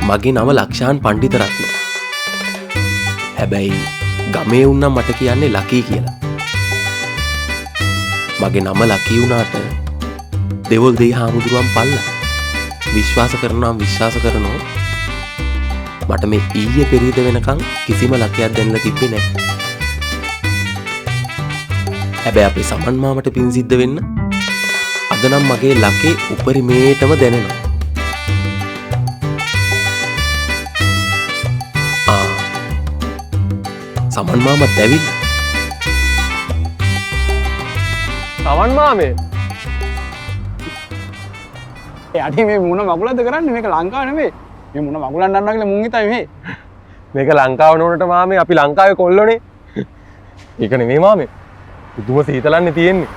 මගේ නම ලක්ෂාන් පණ්ඩිතරත්න. හැබැයි ගමේ උන්නම් මට කියන්නේ ලකී කියලා. මගේ නම ලකී වුණාට දෙවොල් දෙයි හාමුදුරුවන් පල්ලා. විශ්වාස කරනවා විශ්වාස කරනවා. මට මේ ඊයේ පෙරේද වෙනකන් කිසිම ලකයක් දැනලා තිබ්බේ නැහැ. හැබැයි අපේ සමන් මාමට පින් සිද්ධ වෙන්න අද නම් මගේ ලකේ උපරිමේටම දැනෙනවා. සමන් මාමත් ඇවිල්ලා. සමන් මාමේ අඩි මේ මුණ මගුලද කරන්නේ? මේක ලංකාව නෙමෙයි. මේ මුණ මගුලන් ගන්නවා කියලා මුන් හිතයි මේ. මේක ලංකාව නෝනට මාමේ අපි ලංකාවේ කොල්ලෝනේ. ඒක නෙමෙයි මාමේ. පුදුම සීතලන්නේ තියෙන්නේ.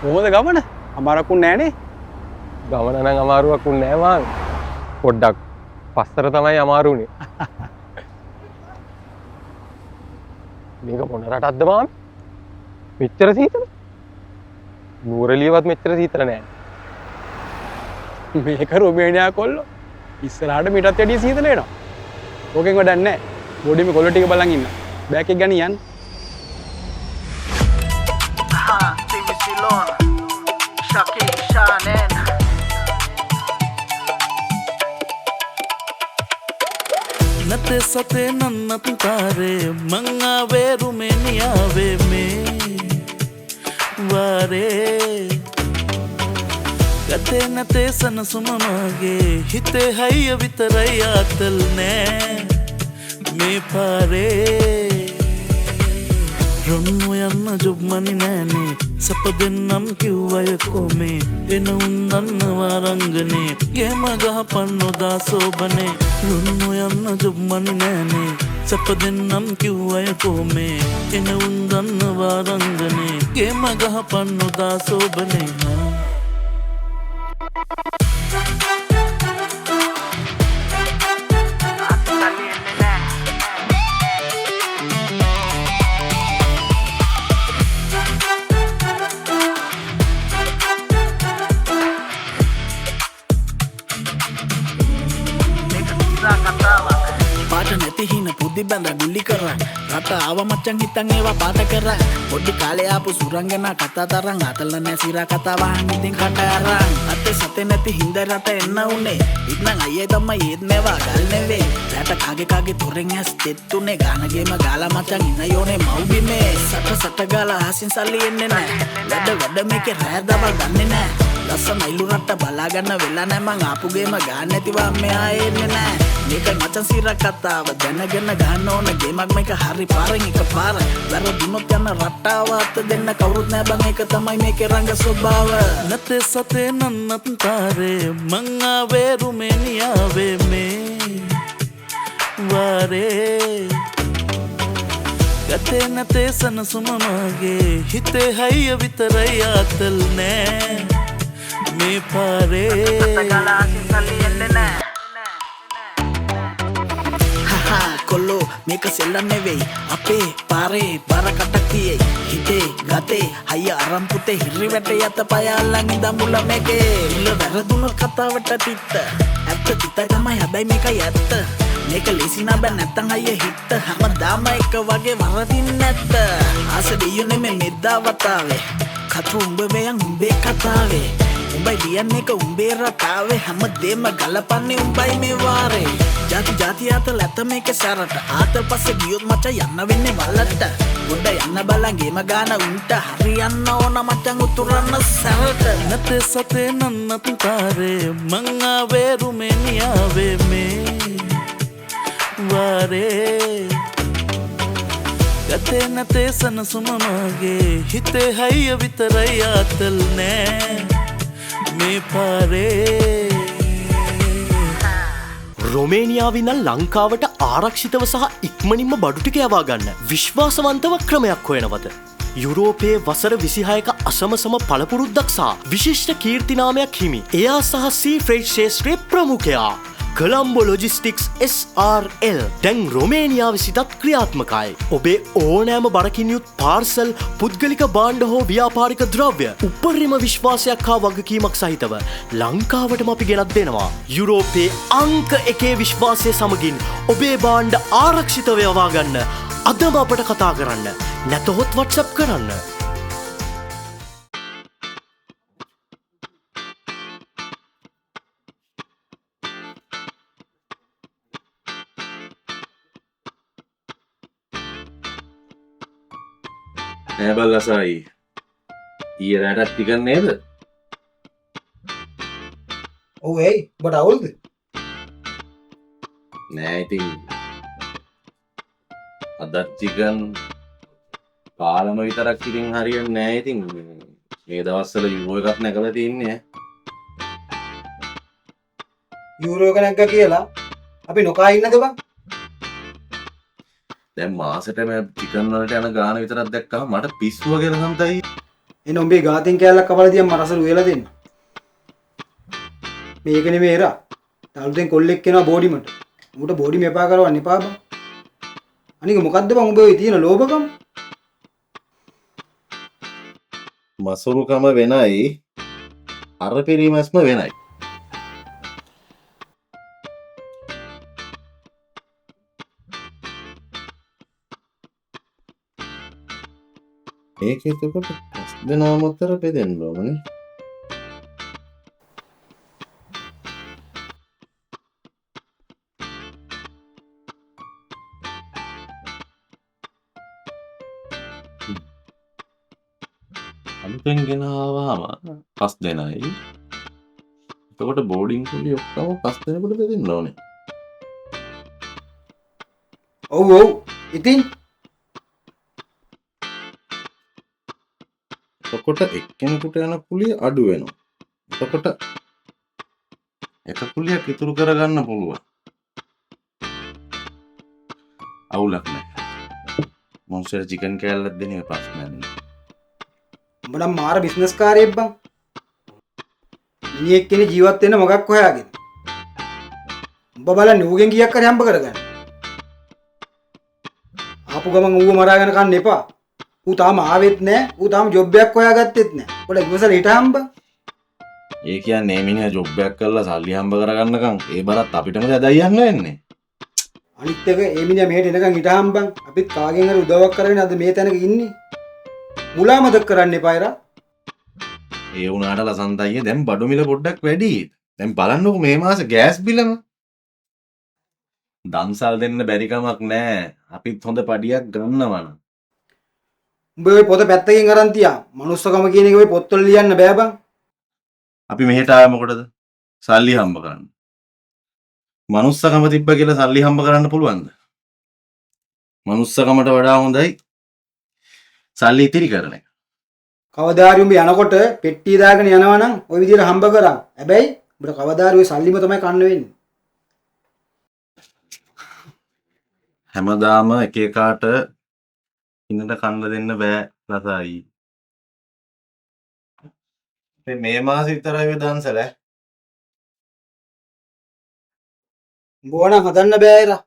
කොහොමද ගමන? අමාරුවක්ුන් නෑනේ. ගමන නම් අමාරුවක්ුන් නෑ මාමේ. පොඩ්ඩක් පස්සර තමයි අමාරුනේ. මේක මොන රටක්ද මාමේ? මෙච්චර සීතල? නුවරඑළියවත් මෙච්චර සීතල නෑ. මේක රුමේනියා කොල්ලෝ. ඉස්සරහට මීටත් වැඩිය සීතල එනවා. ඕකෙන් වැඩක් නෑ. බොඩිමේ කොල්ලෝ ටික බලන් ඉන්න. බෑක් එක ගනියන්. नते सते नन्नत तारे मंगावे रुमेनियावे में वारे गते नते सन सुममागे हिते हय वितरय आतल ने मे पारे රොන්නු යන්න ජොබ් මනි නෑනේ සප දෙන්නම් කිව්වය කොමේ එන උන්නන්නවා රංගනේ ගෙම ගහපන් නොදා සෝබනේ රොන්නු යන්න ජොබ් මනි නෑනේ සප දෙන්නම් කිව්වය කොමේ එන උන්නන්නවා රංගනේ ගෙම ගහපන් නොදා සෝබනේ හින පුද්දි බඳ ගුලි කරා රට ආව මච්චන් හිතන් ඒවා පාට කරා පොඩි කාලේ ආපු සුරංගනා කතා තරම් අතල නැසිරා කතා වහන් ඉතින් කට අරන් අතේ සතේ නැති හිඳ රට එන්න උනේ ඉක්නම් අයියේ තමයි ඒත් මේවා ගල් නෙවේ රට කාගේ තොරෙන් ඇස් දෙත්තුනේ ගානගේම ගාලා මචං ඉන්න යෝනේ මව්බිමේ සට ගාලා හසින් සල්ලි එන්නේ නැහැ වැඩ මේකේ රෑ දවල් ගන්නෙ නැහැ ලස්සන ඉලු රට බලා ගන්න වෙලා නැහැ මං ආපුගේම ගාන්න නැතිවා මෙහා එන්නේ නැහැ මේක මචං සිරා කතාව දැනගෙන ගන්න ඕන ගේමක් මේක හරි පාරෙන් එක පාර වැරදුනොත් යන රටාව අත දෙන්න කවුරුත් නැහැ බං ඒක තමයි මේකේ රංග ස්වභාව नते सते नन्नत तारे मंगावे रुमेनियावे में वारे गते नते सन सुममागे हिते हय वितरय आतल ने मे पारे කොල්ලෝ මේක සෙල්ලම් නෙවෙයි අපේ පාරේ බර කටක් තියේ හිතේ ගතේ හය අරන් පුතේ හිරි වැටේ යත පය අල්ලන් ඉඳන් මුල මේකේ ඉල්ල වැරදුනොත් කතාවට තිත්ත ඇත්ත තිත තමයි හැබැයි මේකයි ඇත්ත මේක ලේසි නෑ නැත්තම් අයියේ හිට හැමදාම එක වගේ වරදින් නැත්ත ආස දෙයුනේ මේ මෙද්දා වතාවේ කතු උඹ මෙයන් උඹේ කතාවේ උඹයි ලියන්නේ එක උඹේ රටාවේ හැමදේම ගලපන්නේ උඹයි මේ වාරේ ಜಾති ආත ලැත මේක සැරට ආත පස්සේ ගියොත් මචං යන්න වෙන්නේ වලට ගොඩ යන්න බලන් ගේම ගාන උන්ට හරියන්න ඕන මචං උතුරන්න සැරට नते सते नन्नत तारे मंगावे रुमेनियावे में वारे गते नते सन सुममागे हिते हय वितरय आतल ने मे पारे රොමේනියාවේ ඉඳන් ලංකාවට ආරක්ෂිතව සහ ඉක්මනින්ම බඩු ටික යවා ගන්න විශ්වාසවන්තව ක්‍රමයක් හොයනවද? යුරෝපයේ වසර 26ක අසමසම පළපුරුද්දක් සහ විශිෂ්ට කීර්තිනාමයක් හිමි එයා සහ සී ෆ්‍රේට් ශේෂ්ත්‍රයේ ප්‍රමුඛයා කොළඹ ලොජිස්ටික්ස් SRL දැන් රොමේනියාව සිටත් ක්‍රියාත්මකයි. ඔබේ ඕනෑම බරකින් යුත් පාර්සල්, පුද්ගලික භාණ්ඩ හෝ ව්‍යාපාරික ද්‍රව්‍ය උපරිම විශ්වාසයක් හා වගකීමක් සහිතව ලංකාවටම අපි ගෙනත් දෙනවා. යුරෝපයේ අංක 1 විශ්වාසය සමගින් ඔබේ භාණ්ඩ ආරක්ෂිතව යවා ගන්න අදම අපට කතා කරන්න. නැතහොත් WhatsApp කරන්න. නෑ බල්ලසයි ඊය රැටත් ටිකන් නේද? ඔව් ඒයි ඔබට අවුල්ද? නෑ ඉතින් අදත් චිකන් කාලම විතරක් ඉතින් හරියන්නේ නෑ. ඉතින් මේ දවස්වල යුරෝ එකක් නැගලා තින්නේ. යූරෝ එක නැග්ගා කියලා අපි නොකා ඉන්නද බං? දැන් මාසෙටම චිකන් වලට යන ගාන විතරක් දැක්කම මට පිස්සුව කියලා සම්තයි. එන උඹේ ගාතින් කෑල්ලක් කපලා තියන් මට අසල උයලා දෙන්න. මේක නෙමෙයි එරා. තාලුතෙන් කොල්ලෙක් කෙනා බෝඩිමට. උඹට බෝඩිම එපා කරවන්න එපා බං. අනික මොකද්ද බං උඹේ ඔය තියෙන ලෝභකම? මසුරුකම වෙනයි අර පිරිමැස්ම වෙනයි. ඒක එතකොට දෙනාම අතර බෙදෙන්න ඕනේ. අලුතෙන් ගෙනාවාම 5 දෙනයි. එතකොට බෝඩින් කුලි ඔක්කොම 5 දෙනෙකුට බෙදෙන්න ඕනේ. ඔව් ඔව්. ඉතින් එතකොට එක්කෙනෙකුට යන කුලිය අඩු වෙනවා. එතකොට එක කුලියක් ඉතුරු කරගන්න පුළුවන්. අවුලක් නැහැ. මොන්ස්ටර් චිකන් කෑල්ලක් දෙන එක ප්‍රශ්නයක් නෑ. උඹ නම් මාර බිස්නස් කාරයෙක් බං. මිනිහෙක් කෙනෙක් ජීවත් වෙන්න මොකක් හොයාගෙන. උඹ බලන්නේ ඌගෙන් කීයක් හරි හම්බ කරගන්න. ආපු ගමන් ඌව මරාගෙන කන්න එපා. ඌ තාම ආවෙත් නෑ. ඌ තාම ජොබ් එකක් හොයාගත්තෙත් නෑ. පොඩ ඉවසලා හිට හම්බ. ඒ කියන්නේ මේ මිනිහා ජොබ් එකක් කරලා සල්ලි හම්බ කරගන්නකම් ඒ බරත් අපිටම දැදයි යන්න වෙන්නේ. අනිත් එක මේ මිනිහා මෙහෙට එනකන් හිට හම්බන්. අපිත් කාගෙන් හරි උදව්වක් කරගෙන අද මේ තැනක ඉන්නේ. මුලා මතක් කරන්න එපා ඉරා. ඒ වුණාට ලසන්ත අයියේ දැන් බඩු මිල පොඩ්ඩක් වැඩි. දැන් බලන්නකො මේ මාසේ ගෑස් බිලම. දන්සල් දෙන්න බැරි කමක් නෑ. අපිත් හොඳ පඩියක් ගන්නවන. උඹ ඔය පොත පැත්තකින් අරන් තියා. මනුස්සකම කියන එක ඔය පොත්වල ලියන්න බෑ බං. අපි මෙහෙට ආවේ මොකටද? සල්ලි හම්බ කරන්න. මනුස්සකම තිබ්බ කියලා සල්ලි හම්බ කරන්න පුළුවන්ද? මනුස්සකමට වඩා හොඳයි සල්ලි ඉතිරි කරන එක. කවදා හරි උඹ යනකොට පෙට්ටිය දාගෙන යනවා නම් ওই විදිහට හම්බ කරා. හැබැයි උඹට කවදා හරි ওই සල්ලිම තමයි කන්න වෙන්නේ. හැමදාම එක එකාට ඉන්නට කන්න දෙන්න බෑ රසයි. මේ මාසෙ විතරයි ඔය දන්සල. උඹ ඕනම් හදන්න බෑ ඉරා.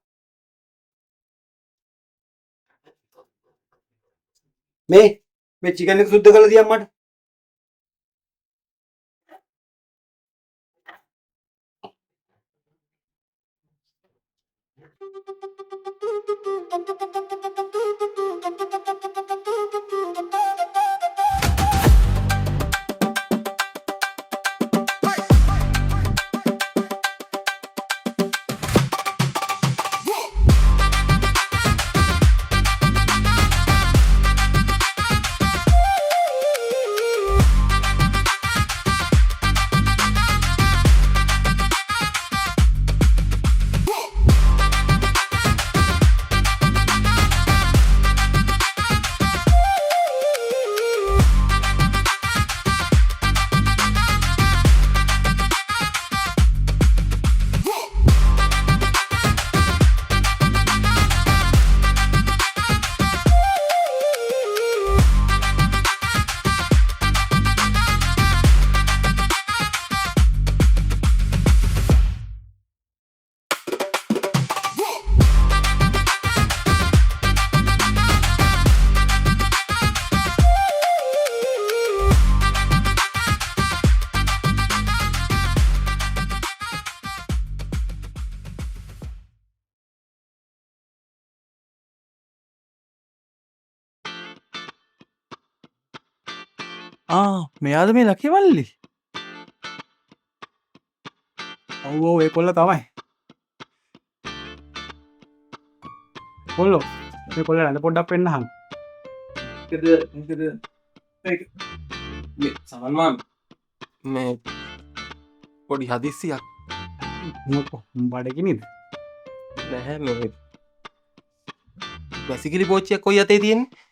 මේ චිකන් එක සුද්ධ කරලා තියන්න මට. මෙයාද මේ ලකි මල්ලි? ඔව් ඔව් ඒ කොල්ල තමයි. කොල්ලෝ මේ කොල්ල රැඳ පොඩ්ඩක් පෙන්නහන්. සමන්මාම මේ පොඩි හදිස්සියක් මොකෝ බඩගිනිද? නැහැ මේ වැසිකිලි පෝච්චියක් කොයි අතේ තියෙන්නේ?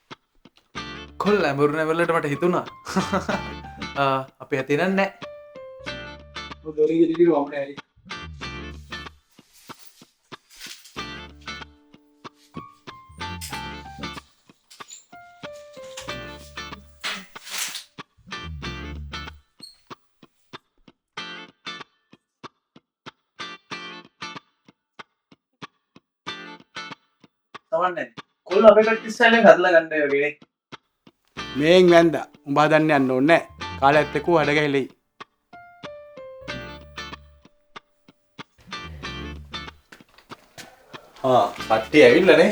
කොල්ල ඇඹුරු නැවලට මට හිතුණා. අපේ ඇති නෑ. තවන්නේ කොල්ල අපේ කට්ටිය ඉස්සෙල්ලා හදලා ගන්න වගේ මේන් වැන්ද උඹ හදන්න යන්න ඕනේ නැහැ. කාලයත් එක්ක වැඩ ගහලෙයි. කට්ටිය ඇවිල්ලානේ.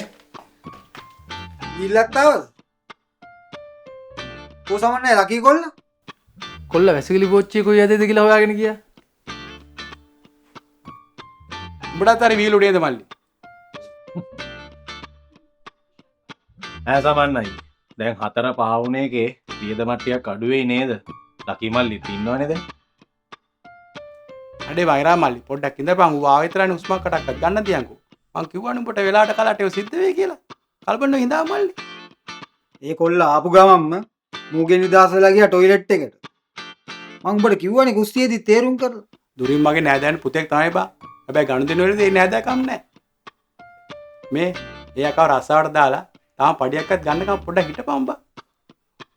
ඉල්ලත්තවද? කො සමන්නේ ලකී කොල්ල? කොල්ල වැසිකිලි පෝච්චිය කොයි ඇතේද කියලා හොයාගෙන ගියා. උඹටත් හරි වීල් උඩේද මල්ලි? ඈ සමන්නයි. දැන් 4-5 වුණ එකේ වියදමක් ටිකක් අඩු වෙයි නේද? ලකි මල්ලිත් ඉන්නවනේ දැන්. අඩේ වෛරා මල්ලි පොඩ්ඩක් ඉඳපන්. ඌ ආවෙතරනේ උස්මක් කටක්වත් ගන්න තියන්කෝ. මං කිව්වනේ උඹට වෙලාවට කලට ඒව සිද්ධ වෙයි කියලා. කල්පන්න හිඳා මල්ලි. ඒ කොල්ල ආපු ගමන්ම මූගෙන් නිදාස් වෙලා ගියා টয়ලට් එකට. මං උඹට කිව්වනේ කුස්සියේදී තේරුම් කරලා. දුරින් මගේ නෑදෑයන් පුතෙක් තමයි බා. හැබැයි ගනුදෙනු වලදී ඒ නෑදෑකම් නෑ. මේ ඒ අකව රස්සාවට දාලා තාම පඩියක්වත් ගන්නකම් පොඩ්ඩක් හිටපන් බා.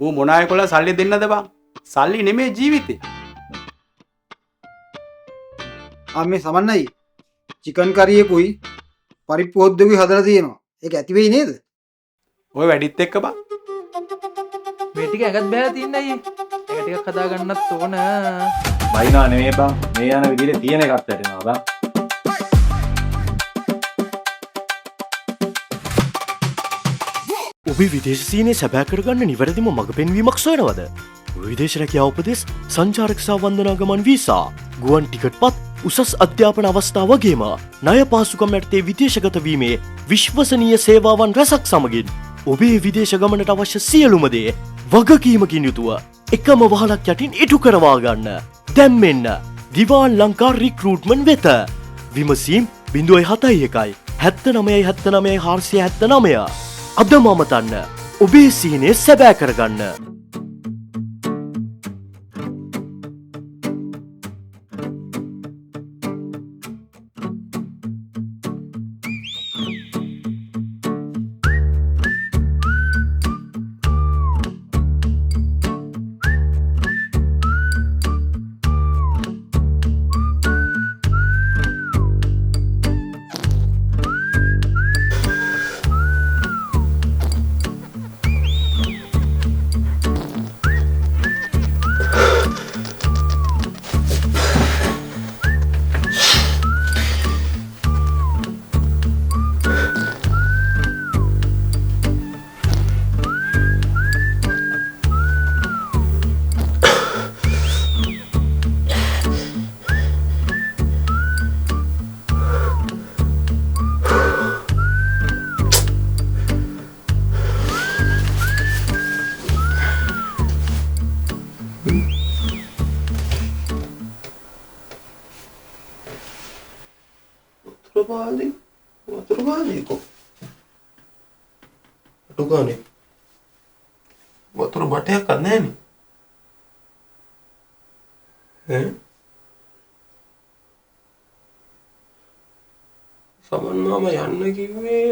ඌ මොනාය කොල්ල සල්ලි දෙන්නද බං? සල්ලි නෙමෙයි ජීවිතේ. මේ සමන්නයි චිකන් කරියකුයි පරිප්පු හොද්දකුයි හදලා තියෙනවා. ඒක ඇති වෙයි නේද? ඔය වැඩිත් එක්ක බං. මේ ටික ඇඟත් බෑලා තියන්නේ අයියේ. ඒක ටිකක් හදා ගන්නත් ඕන. බයිනා නෙමෙයි බං. මේ යන විදිහට තියෙන එකක් වැටෙනවා බං. ඔබේ විදේශ සීනේ සැබෑ කරගන්න නිවැරදිම මඟ පෙන්වීමක් සොයනවද? විදේශ රැකියාව උපදෙස්, සංචාරක සහ වන්දනාගමන වීසා, ගුවන් ටිකට් පත්, උසස් අධ්‍යාපන අවස්ථා වගේම ණය පහසුකම් යටතේ විදේශගත වීමේ විශ්වසනීය සේවාවන් රැසක් සමගින් ඔබේ විදේශ ගමනට අවශ්‍ය සියලුම දේ වගකීමකින් යුතුව එකම වහලක් යටින් ඉටු කරවා ගන්න. දැන් මෙන්න දිවාන් ලංකා රික්‍රූට්මන්ට් වෙත. විමසීම් 071 79 79 479. අදම අමතන්න ඔබේ සීනේ සැබෑ කරගන්න. වතුර බාලේ කො අඩුගානේ වතුර බටයක් අත් නැහැ නේ සමන් මාමා යන්න කිව්වේ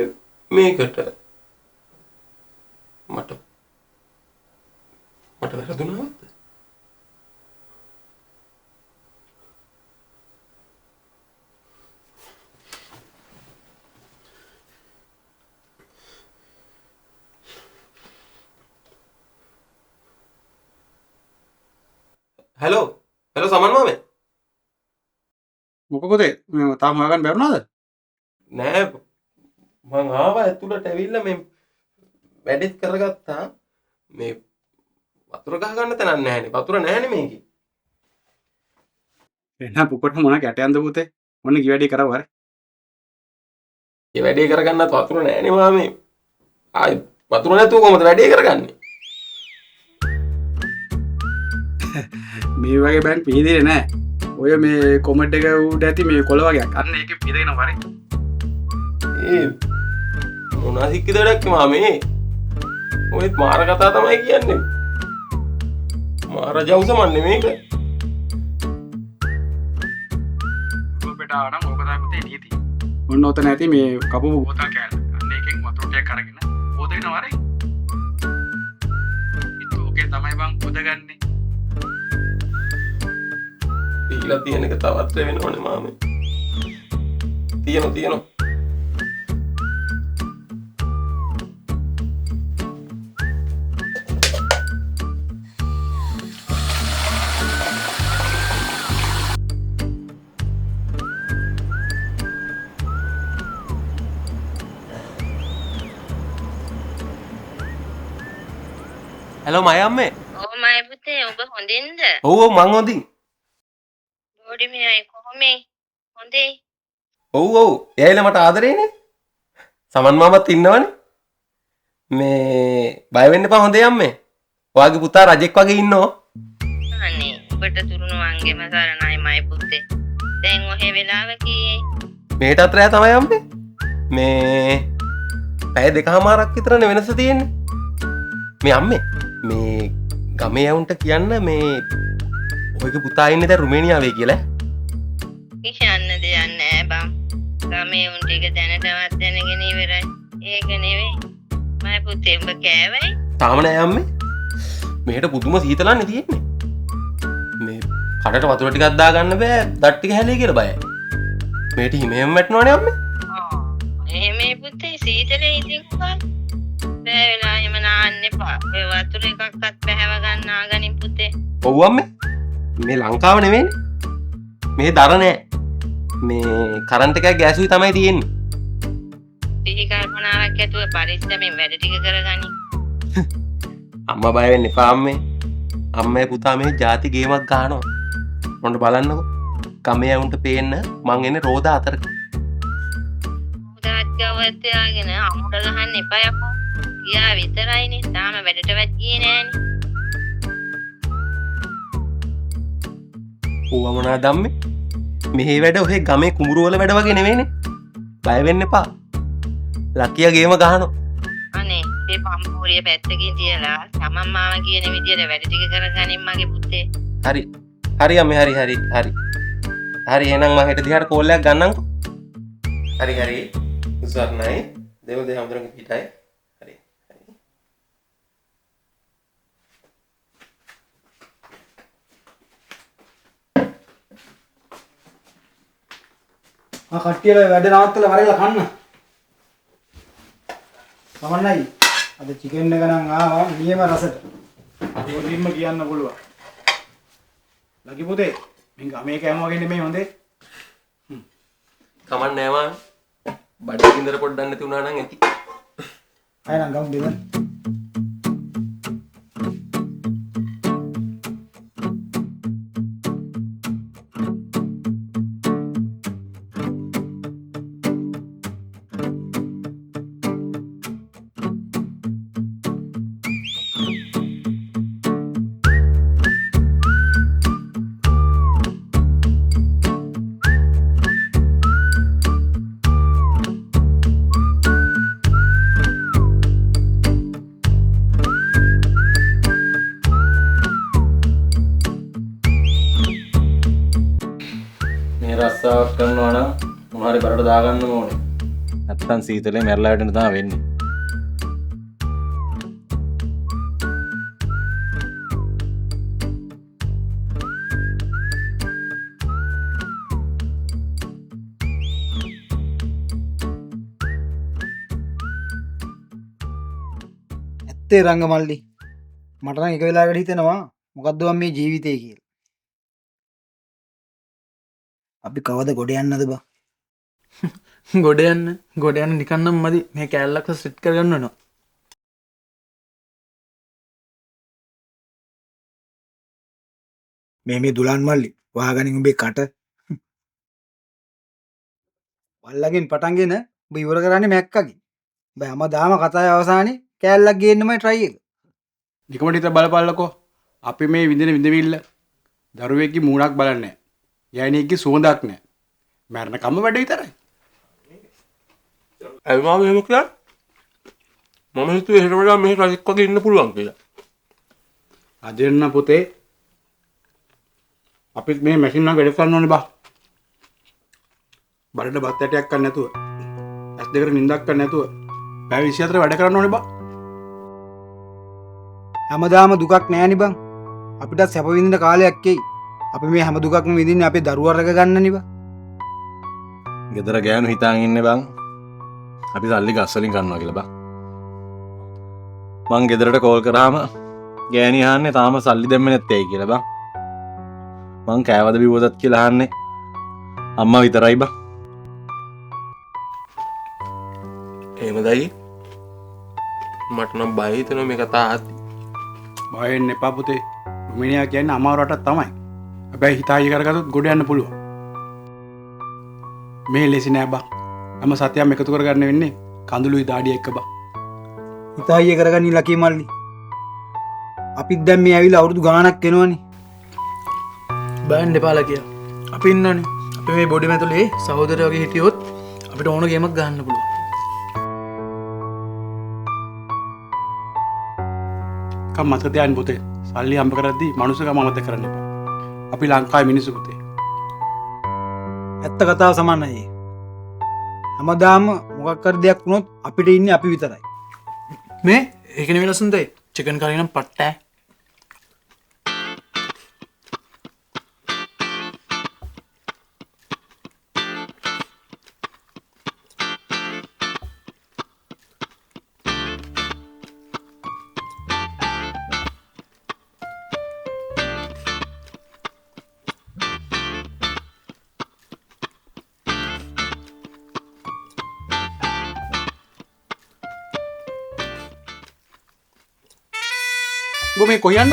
මේකට මට වැරදුනවද? හලෝ සමන් මාමේ මොකද තාම හොයාගන්න බැරුණාද? නෑ මං ආවා ඇතුළට ඇවිල්ලා මේ වැඩිත් කරගත්තා මේ වතුර ගහ ගන්න තැනක් නැහැනේ. වතුර නැහැනේ මේකේ. එන්න පුකට මොන කැටයන්ද පුතේ මොන කි වැඩි කරව හරි ඒ වැඩේ කරගන්නත් වතුර නැහැනේ මාමේ. ආයි වතුර නැතුව කොහොමද වැඩේ කරගන්නේ? මේ වගේ බෑන් පිහිදිරේ නෑ ඔය මේ කොමෙන්ට් එක උඩ ඇති මේ කොළ වගේක් අන්න ඒකේ පිහිදෙනවා හරි ඒ මොනවා සික්කිද වැඩක් මාමේ? ඔයත් මාර කතා තමයි කියන්නේ. මාර ජවුසමන්නේ මේක. ඔබට ආවනම් ඕක තමයි පුතේ නීති ඔන්න ඔතන ඇති මේ කපපු බෝතල් කෑල්ල අන්න ඒකෙන් වතුර ටිකක් අරගෙන පොද වෙනවා හරි ඉතෝකේ තමයි බං පොද ගන්නේ දීලා තියෙන එක තවත් වෙනවනේ මාමේ. තියෙනවා. හලෝ මය අම්මේ. ඔව් මයි පුතේ ඔබ හොඳින්ද? ඔව් මං හොඳින්. බෝඩි මෙයි කොහොමේ? හොඳේ. ඔව් එයාලා මට ආදරේනේ. සමන් මාමත් ඉන්නවනේ. මේ බය වෙන්න එපා හොඳේ අම්මේ. ඔයාගේ පුතා රජෙක් වගේ ඉන්නෝ. අනේ ඔබට තුරුණු වංගෙම සරණයි මයි පුතේ. දැන් ඔහෙ වෙලාව කීයේ? මේටත් රෑ තමයි අම්මේ. මේ පැය දෙකමාරක් විතරනේ වෙනස තියෙන්නේ. මේ අම්මේ මේ ගමේ යවුන්ට කියන්න මේ ඔයගේ පුතා ඉන්නේ දැන් රුමේනියාවේ කියලා. කියන්න දෙයක් නෑ බං. ගමේ උන් ටික දැනටවත් දැනගෙන ඉවරයි. ඒක නෙවෙයි. මයි පුතේ ඔබ කෑවයි? තාම නෑ අම්මේ. මෙහෙට පුදුම සීතලන්නේ තියෙන්නේ. මේ කඩට වතුර ටිකක් දාගන්න බෑ. දත් ටික හැලේ කියලා බයයි. මේට හිමෙම වැටෙනවනේ අම්මේ. එහෙමයි පුතේ සීතලේ ඉතින් කොහොමද? බෑ වෙලා එහෙම නාන්න එපා. ඔය වතුර එකක්වත් බෑව ගන්න ආගනින් පුතේ. ඔව් අම්මේ. මේ ලංකාව නෙවෙයිනේ. මේ දර නෑ. මේ කරන්ට් එකයි ගෑසුයි තමයි තියෙන්නේ. සිහි කල්පනාවක් ඇතුව පරිස්සමෙන් වැඩ ටික කරගනි. අම්මා බය වෙන්න එපා අම්මේ. අම්මේ පුතා මේ ಜಾති ගේමක් ගහනවා. මොන්න බලන්නකෝ. ගමේ යවුන්ට පේන්න මං එන්නේ රෝද අතරක. උදාත් ගවත් යාගෙන අමුඩ ගහන්න එපා යකෝ. ගියා විතරයිනේ. තාම වැඩටවත් ගියේ නෑනේ. ඌව මොනවාද අම්මේ? මෙහි වැඩ ඔහේ ගමේ කුඹුරු වල වැඩ වගේ නෙවෙයිනේ. බය වෙන්න එපා. ලකියා ගේම ගහනවා. අනේ මේ පම්පූරිය පැත්තකින් තියලා තමන් මාව කියන විදියට වැඩ ටික කරගනින් මගේ පුතේ. හරි. හරි අම්මේ හරි. හරි එහෙනම් මම හෙට දිහාට කෝල් එකක් ගන්නම්කෝ. හරි. උසර්ණයි. දෙවල් දෙහ හම්දුරගේ පිටයි. හරි. කට්ටියලා වැඩ නවත්තලා වරේලා කන්න. සමන්නයි. අද චිකන් එක නම් ආවා නියම රසට. ඕනින්ම කියන්න පුළුවන්. ලකි පුතේ මම ගමේ කෑම වගේ නෙමෙයි හොඳේ. කමක් නෑ මාන්. බඩේ ඉඳලා පොඩ්ඩක් නැති වුණා නම් ඇති. අය නම් ගමු දෙන්න. රස්සාවක් කරනවා නම් මොනවාරි බරට දාගන්න ඕනේ. නැත්තම් සීතලේ මැරලා වැටෙන්න තමයි වෙන්නේ. ඇත්තේ රංගමල්ලි මට නම් එක වෙලාවකට හිතෙනවා මොකද්ද මේ ජීවිතේ කියලා. අපි කවද ගොඩ යන්නද බා? ගොඩ යන්න නිකන් නම් මදි. මේ කෑල්ලක් සෙට් කරගන්න ඕන. මේ දුලාන් මල්ලි වහගනින් උඹේ කට. වල්ලගෙන් පටන්ගෙන උඹ ඉවර කරන්නේ මැක්කගේ. උඹ හැමදාම කතාවේ අවසානයේ කෑල්ලක් ගේන්නමයි try එක. නිකමට හිත බලපල්ලකෝ. අපි මේ විඳින විඳවිල්ල දරුවෙක්ගේ මූණක් බලන්නේ නැහැ. යයිනෙක්ගේ සුවඳක් නැහැ. මරණ කම්ම වැඩ විතරයි. ඇයි මාම එහෙම කියන්නේ? මම හිතුවේ එහෙට වඩා මෙහෙ රජෙක් වගේ ඉන්න පුළුවන් කියලා. අදෙන්න පුතේ අපිත් මේ මැෂින් එක වැඩ කරන්න ඕනේ බා. බඩට බත් ඇටයක් ගන්න නැතුව ඇස් දෙකට නිින්දක් ගන්න නැතුව පැය 24 වැඩ කරන්න ඕනේ බා. හැමදාම දුකක් නෑනේ බං. අපිට සැප විඳින කාලයක් එයි. අපි මේ හැම දුකක්ම විඳින්නේ අපේ දරුවා රැක ගන්නනේ බං. ගෙදර ගෑනු හිතාන් ඉන්නේ බං. අපි සල්ලි ගස් වලින් ගන්නවා කියලා බං. මං ගෙදරට කෝල් කරාම ගෑණි අහන්නේ තාම සල්ලි දෙන්නේ නැත්තේයි කියලා බං. මං කෑවද බිව්වදත් කියලා අහන්නේ අම්මා විතරයි බං. එහෙමදයි. මට නම් බය හිතෙනවා මේ කතාව අහද්දි. බය වෙන්න එපා පුතේ. රුමේනියා කියන්නේ අමාරු රටක් තමයි. හැබැයි හිතායි කරගත්තොත් ගොඩ යන්න පුළුවන්. මේ ලෙසි නෑ බං. හැම සතියක්ම එකතු කරගන්න වෙන්නේ කඳුළුයි දාඩිය එක්ක බං. හිතායිය කරගන්න ලකී මල්ලි. අපිත් දැන් මේ ඇවිල්ලා අවුරුදු ගාණක් වෙනවනේ. බයන්න එපාලා කියා. අපි ඉන්නනේ. අපි මේ බොඩි මැතුලේ සහෝදරයෝ වගේ හිටියොත් අපිට ඕන ගේමක් ගන්න පුළුවන්. කම් මතක තියාගන්න පුතේ. සල්ලි හම්බ කරද්දී මනුස්සකම අමතක කරන්න එපා. අපි ලංකාවේ මිනිස්සු පුතේ. ඇත්ත කතාව සමානයි. හැමදාම මොකක් කර දෙයක් වුණොත් අපිට ඉන්නේ අපි විතරයි. මේ ඒක නෙවෙයි ලස්සනදේ. චිකන් කරේ නම් පට්ටෑ. ගො මේ කොහේ යන්න?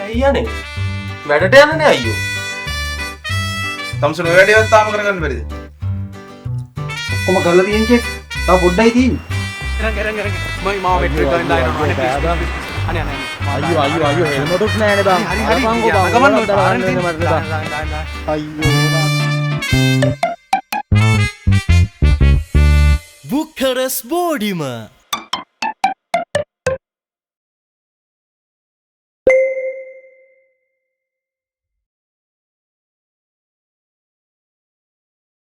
ඇයි යන්නේ? වැඩට යන්නනේ අයියෝ. තමසන ඔය වැඩේවත් තාම කරගන්න බැරිද? ඔක්කොම කරලා තියෙන චෙක්. තව පොඩ්ඩයි තියෙන්නේ. එරන් මම මාව වෙට් එක ගන්න දානවා. අනේ අයියෝ හෙල්මටුත් නෑනේ බං. හරි ගමන් බුක්කරස් බෝඩිම